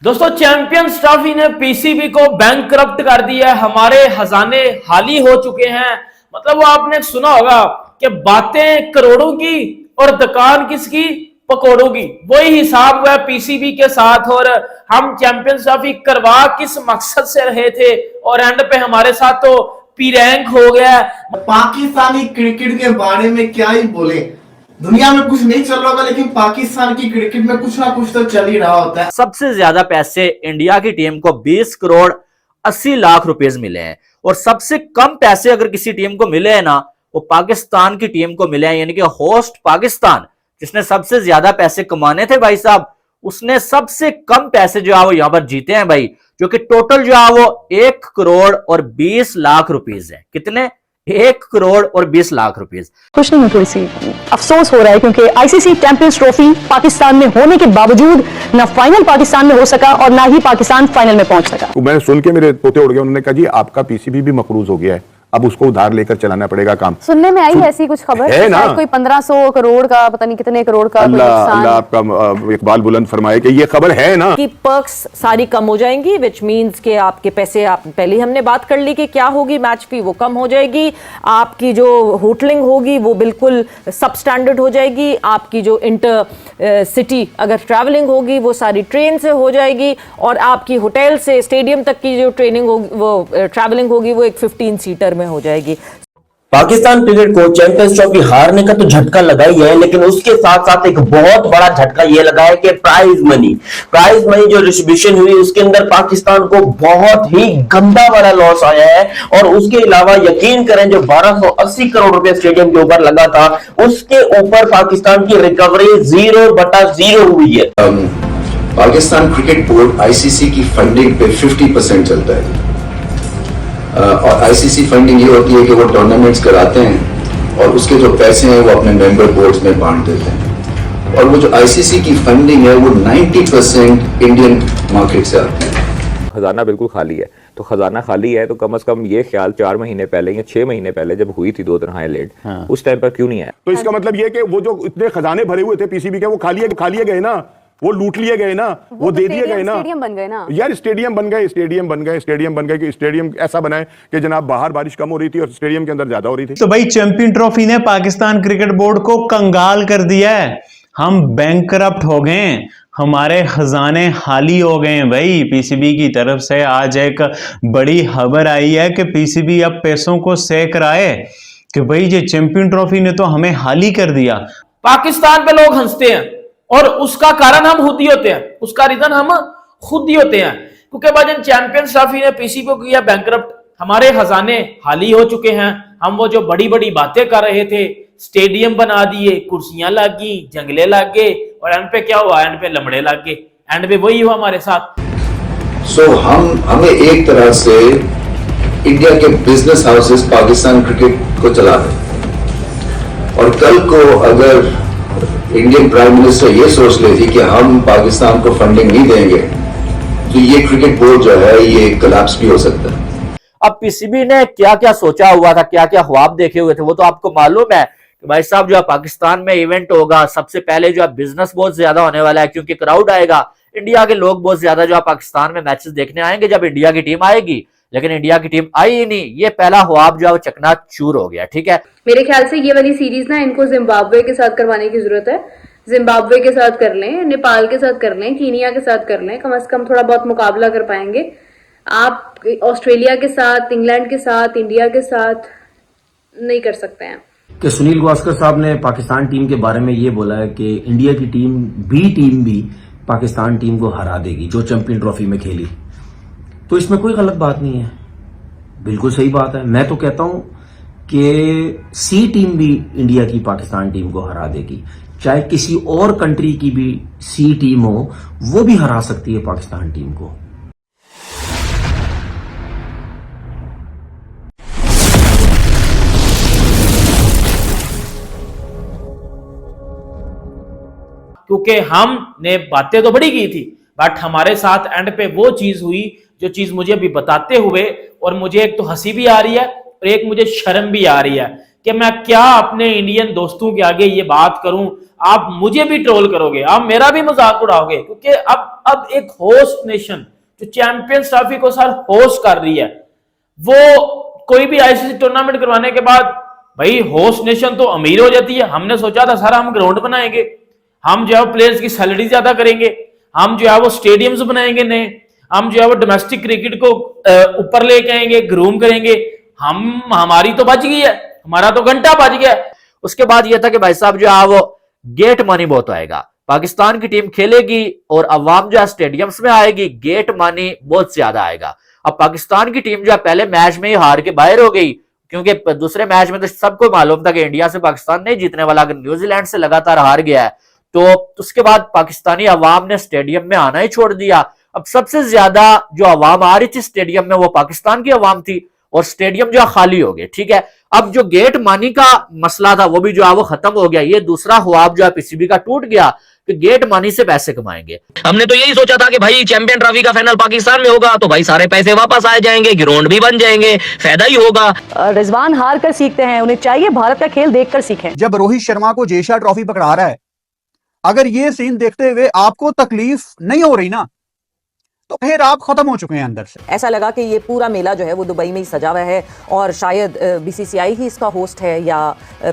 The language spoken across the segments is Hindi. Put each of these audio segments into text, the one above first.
दोस्तों चैंपियंस ट्रॉफी ने पीसीबी को बैंकरप्ट कर दिया है। हमारे खजाने खाली हो चुके हैं। मतलब वो आपने सुना होगा कि बातें करोड़ों की और दुकान किसकी, पकौड़ों की। वही हिसाब हुआ पीसीबी के साथ। और हम चैंपियंस ट्रॉफी करवा किस मकसद से रहे थे और एंड पे हमारे साथ तो पी रैंक हो गया। पाकिस्तानी क्रिकेट के बारे में क्या ही बोले, दुनिया में कुछ नहीं चल रहा होगा लेकिन पाकिस्तान की क्रिकेट में कुछ ना कुछ तो चल ही रहा होता है। सबसे ज्यादा पैसे इंडिया की टीम को 20 करोड़ 80 लाख रुपए मिले हैं और सबसे कम पैसे अगर किसी टीम को मिले हैं ना, वो पाकिस्तान की टीम को मिले हैं। यानी कि होस्ट पाकिस्तान जिसने सबसे ज्यादा पैसे कमाने थे भाई साहब, उसने सबसे कम पैसे जो है वो यहां पर जीते हैं भाई, जो कि टोटल जो है वो 1 करोड़ और 20 लाख रुपीस है। कितने? 1 करोड़ और 20 लाख रुपीस। कुछ नहीं, थोड़ी सी अफसोस हो रहा है क्योंकि आईसीसी चैंपियंस ट्रॉफी पाकिस्तान में होने के बावजूद ना फाइनल पाकिस्तान में हो सका और ना ही पाकिस्तान फाइनल में पहुंच सका। मैंने सुन के मेरे पोते उड़ गए। उन्होंने कहा जी आपका पीसीबी भी मकरूज हो गया है, अब उसको उधार लेकर चलाना पड़ेगा काम। सुनने में आई ऐसी कुछ खबर है ना, कोई 1500 करोड़ का, पता नहीं कितने करोड़ का। अल्लाह आपका इकबाल बुलंद फरमाए कि ये खबर है ना कि पर्क्स सारी कम हो जाएंगी, विच मींस के आपके पैसे, आप पहले हमने बात कर ली कि क्या होगी, मैच फी वो कम हो जाएगी, आपकी जो होटलिंग होगी वो बिल्कुल सब स्टैंडर्ड हो जाएगी, आपकी जो इंटर सिटी अगर ट्रैवलिंग होगी वो सारी ट्रेन से हो जाएगी, और आपकी होटल से स्टेडियम तक की जो ट्रेनिंग होगी, वो ट्रैवलिंग होगी, वो एक 15 सीटर में हो जाएगी। पाकिस्तान क्रिकेट को चैंपियंस ट्रॉफी हारने का तो झटका लगा ही है, लेकिन उसके साथ साथ एक बहुत बड़ा झटका यह लगा है कि प्राइज मनी जो डिस्ट्रीब्यूशन हुई उसके अंदर पाकिस्तान को बहुत ही गंदा वाला लॉस आया है। और उसके अलावा यकीन करें जो 1280 करोड़ रुपए स्टेडियम के ऊपर लगा था, उसके ऊपर पाकिस्तान की रिकवरी 0/0 हुई है। पाकिस्तान क्रिकेट बोर्ड आईसीसी की फंडिंग पे 50% चलता है और आईसीसी फंडिंग ये होती है कि वो टूर्नामेंट्स कराते हैं और उसके जो पैसे हैं वो अपने मेंबर बोर्ड्स में बांट देते हैं। और वो जो आईसीसी की फंडिंग है वो 90% इंडियन मार्केट से आती है। खजाना बिल्कुल खाली है, तो खजाना खाली है तो कम से कम ये ख्याल 4 महीने पहले या 6 महीने पहले जब हुई थी 2 दिन हाईलाइट, उस टाइम पर क्यों नहीं आया? तो इसका मतलब ये कि वो जो इतने खजाने भरे हुए थे पीसीबी के, वो खाली गए ना, वो लूट लिए गए ना, वो दे दिए गए ना। स्टेडियम बन गए ना यार, स्टेडियम बन गए कि स्टेडियम ऐसा बनाए कि जनाब बाहर बारिश कम हो रही थी और स्टेडियम के अंदर ज्यादा हो रही थी। तो भाई चैंपियन ट्रॉफी ने पाकिस्तान क्रिकेट बोर्ड को कंगाल कर दिया है। हम बैंकरप्ट हो गए, हमारे खजाने खाली हो गए हैं भाई। पीसीबी की तरफ से आज एक बड़ी खबर आई है कि पीसीबी अब पैसों को सेक रहा है कि भाई ये चैंपियन ट्रॉफी ने तो हमें खाली कर दिया। पाकिस्तान पे लोग हंसते हैं और उसका कारण हम खुद ही होते हैं, उसका रीजन हम खुद ही होते हैं। क्योंकि भाईजान चैंपियंस ट्रॉफी ने पीसीबी को किया बैंकरप्ट, हमारे खजाने खाली हो चुके हैं। हम वो जो बड़ी बड़ी बातें कर रहे थे, स्टेडियम बना दिए, कुर्सियां लगी, जंगले लग गए, और एंड पे क्या हुआ? एंड पे लमड़े लग गए। एंड पे वही हुआ हमारे साथ। सो हमें एक तरह से इंडिया के बिजनेस हाउसेस पाकिस्तान क्रिकेट को चला रहे, और कल को अगर इंडियन प्राइम मिनिस्टर ये सोच लेती कि हम पाकिस्तान को फंडिंग नहीं देंगे तो ये क्रिकेट बोर्ड जो है ये कोलैप्स भी हो सकता है। अब पीसीबी ने क्या क्या सोचा हुआ था, क्या क्या ख्वाब देखे हुए थे, वो तो आपको मालूम है कि भाई साहब जो है पाकिस्तान में इवेंट होगा, सबसे पहले जो है बिजनेस बहुत ज्यादा होने वाला है क्योंकि क्राउड आएगा, इंडिया के लोग बहुत ज्यादा जो है पाकिस्तान में मैचेस देखने आएंगे जब इंडिया की टीम आएगी। लेकिन इंडिया की टीम आई ही नहीं, ये पहला ख्वाब जो है चकनाचूर हो गया। ठीक है, मेरे ख्याल से ये वाली सीरीज ना इनको जिम्बाब्वे के साथ करवाने की जरूरत है। जिम्बाब्वे के साथ कर लें, नेपाल के साथ कर लें, कीनिया के साथ कर लें, कम से कम थोड़ा बहुत मुकाबला कर पाएंगे। आप ऑस्ट्रेलिया के साथ, इंग्लैंड के साथ, इंडिया के साथ नहीं कर सकते हैं। कि सुनील गावस्कर साहब ने पाकिस्तान टीम के बारे में ये बोला है कि इंडिया की टीम भी पाकिस्तान टीम को हरा देगी जो चैंपियन ट्रॉफी में खेली। तो इसमें कोई गलत बात नहीं है, बिल्कुल सही बात है। मैं तो कहता हूं कि सी टीम भी इंडिया की पाकिस्तान टीम को हरा देगी, चाहे किसी और कंट्री की भी सी टीम हो, वो भी हरा सकती है पाकिस्तान टीम को। क्योंकि हमने बातें तो बड़ी की थी, बट हमारे साथ एंड पे वो चीज हुई जो चीज मुझे अभी बताते हुए, और मुझे एक तो हंसी भी आ रही है और एक मुझे शर्म भी आ रही है कि मैं क्या अपने इंडियन दोस्तों के आगे ये बात करूं, आप मुझे भी ट्रोल करोगे, आप मेरा भी मजाक उड़ाओगे, क्योंकि अब एक होस्ट नेशन जो चैंपियंस ट्रॉफी को सर होस्ट कर रही है, वो कोई भी आईसीसी टूर्नामेंट करवाने के बाद भाई होस्ट नेशन तो अमीर हो जाती है। हमने सोचा था सर हम ग्राउंड बनाएंगे, हम जो है वो प्लेयर्स की सैलरी ज्यादा करेंगे, हम जो है वो स्टेडियम्स बनाएंगे नए, हम जो है वो डोमेस्टिक क्रिकेट को ऊपर लेके आएंगे, ग्रूम करेंगे। हमारी तो बच गई है, हमारा तो घंटा बच गया। उसके बाद यह था कि भाई साहब जो है वो गेट मनी बहुत आएगा, पाकिस्तान की टीम खेलेगी और अवाम जो है स्टेडियम्स में आएगी, गेट मनी बहुत ज्यादा आएगा। अब पाकिस्तान की टीम जो है पहले मैच में ही हार के बाहर हो गई, क्योंकि दूसरे मैच में तो सबको मालूम था कि इंडिया से पाकिस्तान नहीं जीतने वाला। अगर न्यूजीलैंड से लगातार हार गया है तो उसके बाद पाकिस्तानी अवाम ने स्टेडियम में आना ही छोड़ दिया। अब सबसे ज्यादा जो अवाम आ रही थी स्टेडियम में वो पाकिस्तान की अवाम थी और स्टेडियम जो खाली हो गए। ठीक है, अब जो गेट मनी का मसला था वो भी जो है वो खत्म हो गया। ये दूसरा ख्वाब जो है पीसीबी का टूट गया कि गेट मनी से पैसे कमाएंगे। हमने तो यही सोचा था कि भाई चैंपियन ट्रॉफी का फाइनल पाकिस्तान में होगा तो भाई सारे पैसे वापस आ जाएंगे, ग्राउंड भी बन जाएंगे, फायदा ही होगा। रिजवान हार कर सीखते हैं, उन्हें चाहिए भारत का खेल देखकर सीखें। जब रोहित शर्मा को जेशा ट्रॉफी पकड़ा रहा है, अगर ये सीन देखते हुए आपको तकलीफ नहीं हो रही ना, तो फिर आप खत्म हो चुके हैं अंदर से। ऐसा लगा कि ये पूरा मेला जो है वो दुबई में ही सजा हुआ है और शायद बीसीसीआई ही इसका होस्ट है या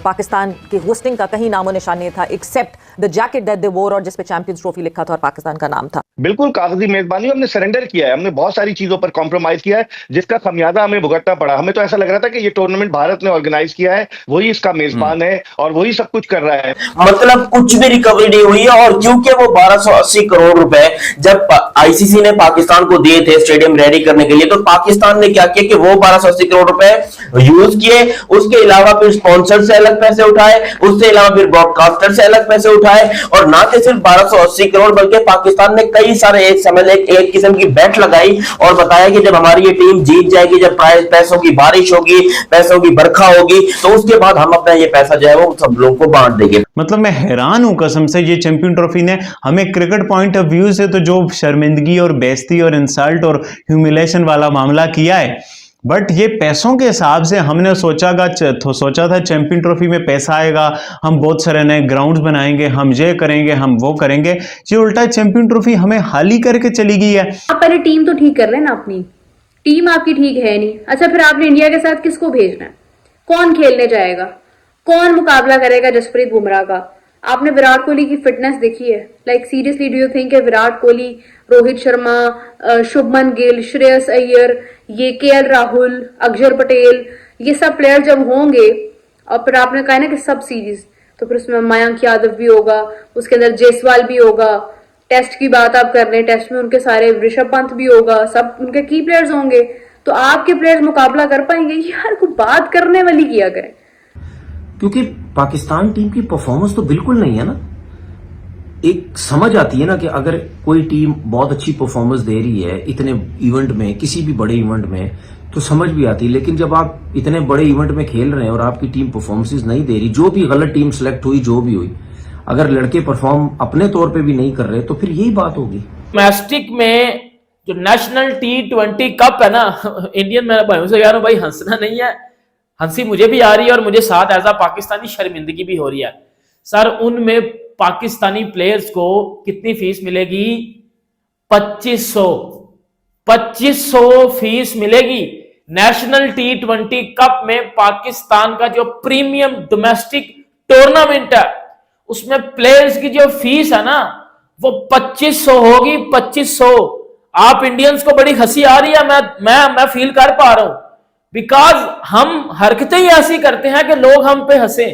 पाकिस्तान की होस्टिंग का कहीं नामो निशान नहीं था, except the jacket that they wore और जिस पे चैंपियंस ट्रॉफी लिखा था और पाकिस्तान का नाम था। बिल्कुल कागजी मेजबानी हमने सरेंडर किया है, हमने बहुत सारी चीजों पर कॉम्प्रोमाइज किया है जिसका खमियाजा हमें भुगतना पड़ा। हमें तो ऐसा लग रहा था कि ये टूर्नामेंट भारत ने ऑर्गेनाइज किया है, वही इसका मेजबान है और वही सब कुछ कर रहा है, मतलब कुछ भी रिकवरी नहीं हुई है। और क्योंकि वो 1280 करोड़ रुपए जब आईसीसी ने पाकिस्तान को दिए थे स्टेडियम रेडी करने के लिए, तो पाकिस्तान ने क्या किया कि वो 1280 करोड़ रुपए यूज किए, उसके अलावा फिर स्पॉन्सर से अलग पैसे उठाए, उससे अलावा फिर ब्रॉडकास्टर से अलग पैसे उठाए, और ना कि सिर्फ 1280 करोड़ बल्कि पाकिस्तान ने कई सारे एक समय एक किस्म की बेट लगाई और बताया कि जब हमारी ये टीम जीत जाएगी, जब पैसों की बारिश होगी, पैसों की बरखा होगी, तो उसके बाद हम अपना ये पैसा जो है वो सब लोगों को बांट देंगे। मतलब मैं हैरान हूं कसम से, ये चैंपियन ट्रॉफी ने हमें क्रिकेट पॉइंट ऑफ व्यू से तो जो शर्मिंदगी और बेइज्जती और इंसल्ट और ह्यूमिलेशन वाला मामला किया है, बट ये पैसों के हिसाब से हमने सोचा था चैंपियन ट्रॉफी में पैसा आएगा, हम बहुत सारे नए ग्राउंड्स बनाएंगे, हम ये करेंगे, हम वो करेंगे। ये उल्टा चैंपियन ट्रॉफी हमें हाली करके चली गई है। आप पहले टीम तो ठीक कर लेना, अपनी टीम आपकी ठीक है नहीं। अच्छा, फिर आपने इंडिया के साथ किसको भेजना है? कौन खेलने जाएगा? कौन मुकाबला करेगा जसप्रीत बुमराह का? आपने विराट कोहली की फिटनेस देखी है? Like seriously do you think Virat Kohli, Rohit Sharma, Shubman Gill, Shreyas Iyer, ये केएल राहुल, अक्षर पटेल, ये सब प्लेयर जब होंगे और फिर आपने कहा ना कि सब सीरीज, तो फिर उसमें मयंक यादव भी होगा, उसके अंदर जायसवाल भी होगा। टेस्ट की बात आप कर रहे हैं, टेस्ट में उनके सारे ऋषभ पंत भी होगा, सब उनके की प्लेयर्स होंगे, तो आपके प्लेयर्स मुकाबला कर पाएंगे? यार कोई बात करने वाली किया करें। क्योंकि पाकिस्तान टीम की परफॉर्मेंस तो बिल्कुल नहीं है ना। एक समझ आती है ना कि अगर कोई टीम बहुत अच्छी परफॉर्मेंस दे रही है इतने इवेंट में, किसी भी बड़े इवेंट में, तो समझ भी आती है। लेकिन जब आप इतने बड़े इवेंट में खेल रहे हैं और आपकी टीम परफॉर्मेंसेस नहीं दे रही, जो भी गलत टीम सेलेक्ट हुई, जो भी हुई, अगर लड़के परफॉर्म अपने तौर पे भी नहीं कर रहे तो फिर यही बात होगी। डोमेस्टिक में जो नेशनल T20 कप है ना, इंडियन, मैं भाइयों से कह रहा हूं भाई हंसना नहीं है, हंसी मुझे भी आ रही है और मुझे साथ एज अ पाकिस्तानी शर्मिंदगी भी हो रही है। सर उनमें पाकिस्तानी प्लेयर्स को कितनी फीस मिलेगी? 2500 फीस मिलेगी। नेशनल T20 कप में पाकिस्तान का जो प्रीमियम डोमेस्टिक टूर्नामेंट है उसमें प्लेयर्स की जो फीस है ना वो 2500 होगी। 2500। आप इंडियंस को बड़ी हंसी आ रही है, मैं फील कर पा रहा हूं, बिकॉज हम हरकतें ही ऐसी करते हैं कि लोग हम पे हंसे,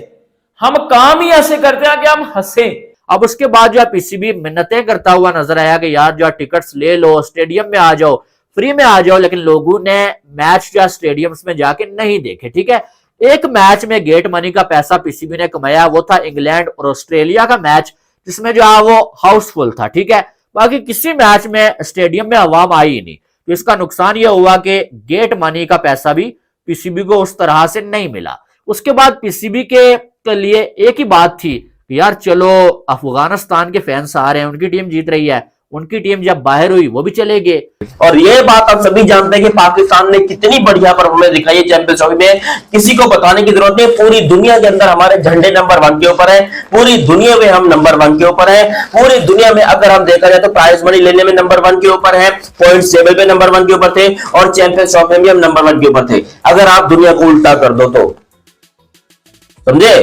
हम काम ही ऐसे करते हैं कि हम हंसे। अब उसके बाद जो पीसीबी मिन्नतें करता हुआ नजर आया कि यार जो टिकट्स ले लो, स्टेडियम में आ जाओ, फ्री में आ जाओ, लेकिन लोगों ने मैच जो स्टेडियम्स में जाके नहीं देखे। ठीक है, एक मैच में गेट मनी का पैसा पीसीबी ने कमाया, वो था इंग्लैंड और ऑस्ट्रेलिया का मैच, जिसमें जो है वो हाउसफुल था। ठीक है, बाकी किसी मैच में स्टेडियम में आवाम आई ही नहीं, तो इसका नुकसान यह हुआ कि गेट मनी का पैसा भी पीसीबी को उस तरह से नहीं मिला। उसके बाद पीसीबी के लिए एक ही बात थी कि यार चलो अफगानिस्तान के फैंस आ रहे हैं, उनकी टीम जीत रही है, उनकी टीम जब बाहर हुई वो भी चले गए। और ये बात आप सभी जानते हैं कि पाकिस्तान ने कितनी बढ़िया परफॉर्मेंस दिखाई है चैंपियंस ट्रॉफी में, किसी को बताने की जरूरत नहीं। पूरी दुनिया के अंदर हमारे झंडे नंबर 1 के ऊपर है, पूरी दुनिया में हम नंबर 1 के ऊपर है, पूरी दुनिया में अगर हम देखा जाए तो प्राइज मनी लेने में नंबर 1 के ऊपर है, पॉइंट्स टेबल पे नंबर 1 के ऊपर थे, और चैंपियंस ट्रॉफी में भी हम नंबर 1 के ऊपर थे। अगर आप दुनिया को उल्टा कर दो तो, समझे,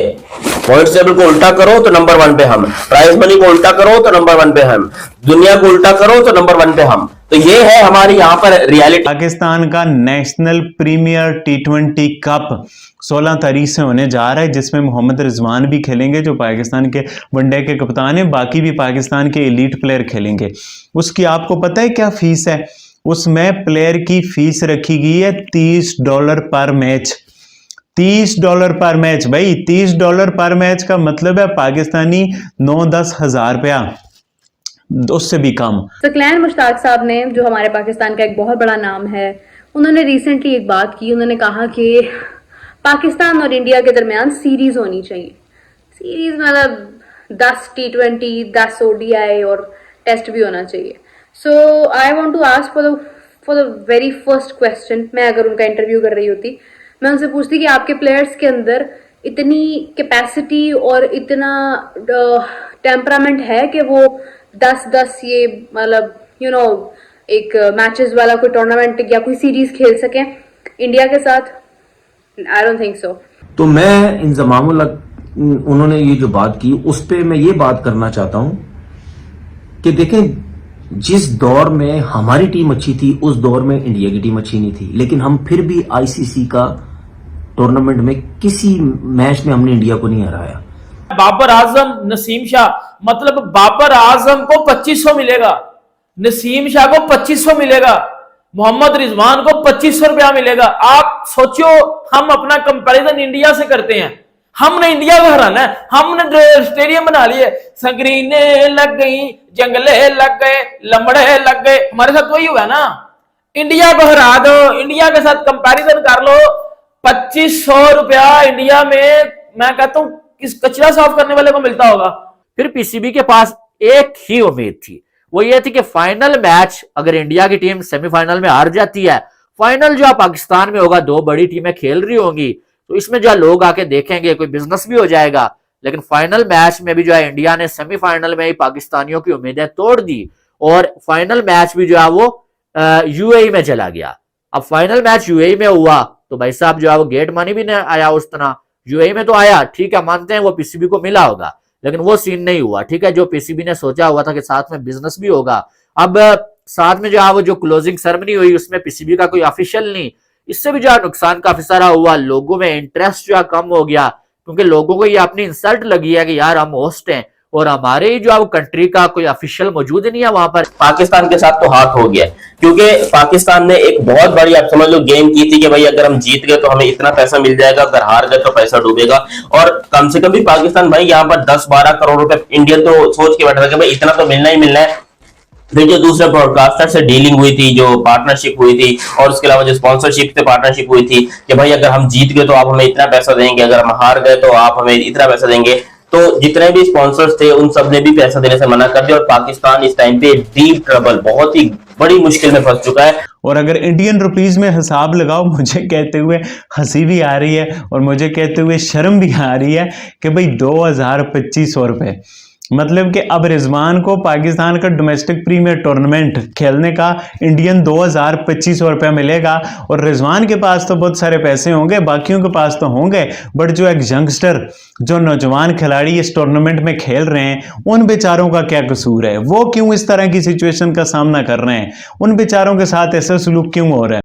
पॉइंट्स टेबल को उल्टा करो तो नंबर 1 पे हम, प्राइज मनी को उल्टा करो तो नंबर 1 पे हम, दुनिया को उल्टा करो तो नंबर 1 पे हम। तो ये है हमारी यहाँ पर रियलिटी। पाकिस्तान का नेशनल प्रीमियर T20 कप 16 तारीख से होने जा रहा है, जिसमें मोहम्मद रिजवान भी खेलेंगे जो पाकिस्तान के वनडे के कप्तान हैं, बाकी भी पाकिस्तान के एलीट प्लेयर खेलेंगे। उसकी आपको पता है क्या फीस है? उसमें प्लेयर की फीस रखी गई है $30 पर मैच। $30 पर मैच भाई, $30 पर मैच का मतलब है पाकिस्तानी 9-10 हज़ार रुपया, उससे भी कम। सकलैन मुश्ताक साहब ने, जो हमारे पाकिस्तान का एक बहुत बड़ा नाम है, उन्होंने रिसेंटली एक बात की। उन्होंने कहा कि पाकिस्तान और इंडिया के दरमियान सीरीज होनी चाहिए। सीरीज मतलब 10 T20, 10 ODI और टेस्ट भी होना चाहिए। So I want to ask for the very first question. मैं अगर उनका इंटरव्यू कर रही होती, मैं उनसे पूछती कि आपके प्लेयर्स के अंदर इतनी कैपेसिटी और इतना टेम्परामेंट है कि वो 10-10 ये मतलब एक मैचेस वाला कोई टूर्नामेंट या कोई सीरीज खेल सकें इंडिया के साथ? I don't think so. तो मैं इंजमामुल हक उन्होंने ये जो बात की उस पे मैं ये बात करना चाहता हूं कि देखें, जिस दौर में हमारी टीम अच्छी थी उस दौर में इंडिया की टीम अच्छी नहीं थी, लेकिन हम फिर भी आईसीसी का टूर्नामेंट में किसी मैच में हमने इंडिया को नहीं हराया। बाबर आजम, नसीम शाह, मतलब बाबर आजम को 2500 मिलेगा, नसीम शाह को 2500 मिलेगा, मोहम्मद रिजवान को 2500 रुपया मिलेगा। आप सोचो, हम अपना कंपैरिजन इंडिया से करते हैं, हमने इंडिया को हराना है, हमने स्टेडियम बना लिए, संगरीने लग गई, जंगले लग गए, लमड़े लग गए, हमारे साथ वही हुआ ना। इंडिया को हरा दो, इंडिया के साथ कंपैरिजन कर लो, 2500 रुपया इंडिया में, मैं कहता हूं किस कचरा साफ करने वाले को मिलता होगा। फिर पीसीबी के पास एक ही उम्मीद थी, वो ये थी कि फाइनल मैच अगर इंडिया की टीम सेमीफाइनल में हार जाती है, फाइनल जो पाकिस्तान में होगा, 2 बड़ी टीमें खेल रही होंगी, तो इसमें जो लोग आके देखेंगे, कोई बिजनेस भी हो जाएगा। लेकिन फाइनल मैच में भी जो है इंडिया ने सेमीफाइनल में ही पाकिस्तानियों की उम्मीदें तोड़ दी और फाइनल मैच भी जो है वो यूएई में चला गया। अब फाइनल मैच यूएई में हुआ तो भाई साहब जो है वो गेट मनी भी नहीं आया उस तरह। यूएई में तो आया, ठीक है, मानते हैं वो पीसीबी को मिला होगा, लेकिन वो सीन नहीं हुआ। ठीक है, जो पीसीबी ने सोचा हुआ था कि साथ में बिजनेस भी होगा, अब साथ में जो है वो जो क्लोजिंग सेरेमनी हुई उसमें पीसीबी का कोई ऑफिशियल नहीं, इससे भी जो है नुकसान काफी सारा हुआ। लोगों में इंटरेस्ट जो है कम हो गया, क्योंकि लोगों को ये अपनी इंसल्ट लगी है कि यार हम होस्ट हैं और हमारे ही जो है वो कंट्री का कोई ऑफिशियल मौजूद ही नहीं है वहां पर। पाकिस्तान के साथ तो हाथ हो गया, क्योंकि पाकिस्तान ने एक बहुत बड़ी, आप समझ लो, गेम की थी कि भाई अगर हम जीत गए तो हमें इतना पैसा मिल जाएगा, अगर हार गए तो पैसा डूबेगा। और कम से कम भी पाकिस्तान भाई यहाँ पर 10-12 करोड़ रुपए इंडियन तो सोच के बैठा था कि भाई इतना तो मिलना ही मिलना है। फिर जो दूसरे ब्रॉडकास्टर से डीलिंग हुई थी, जो पार्टनरशिप हुई थी, और उसके अलावा जो स्पॉन्सरशिप से पार्टनरशिप हुई थी कि भाई अगर हम जीत गए तो आप हमें इतना पैसा देंगे, अगर हम हार गए तो आप हमें इतना पैसा देंगे, तो जितने भी स्पॉन्सर्स थे उन सब ने भी पैसा देने से मना कर दिया। और पाकिस्तान इस टाइम पे डीप ट्रबल, बहुत ही बड़ी मुश्किल में फंस चुका है। और अगर इंडियन रुपीस में हिसाब लगाओ, मुझे कहते हुए हंसी भी आ रही है और मुझे कहते हुए शर्म भी आ रही है कि भाई 2250 रुपए, मतलब कि अब रिजवान को पाकिस्तान का डोमेस्टिक प्रीमियर टूर्नामेंट खेलने का इंडियन 2250 रुपया मिलेगा। और रिजवान के पास तो बहुत सारे पैसे होंगे, बाकियों के पास तो होंगे, बट जो एक यंगस्टर, जो नौजवान खिलाड़ी इस टूर्नामेंट में खेल रहे हैं, उन बेचारों का क्या कसूर है? वो क्यों इस तरह की सिचुएशन का सामना कर रहे हैं? उन बेचारों के साथ ऐसा सलूक क्यों हो रहा है?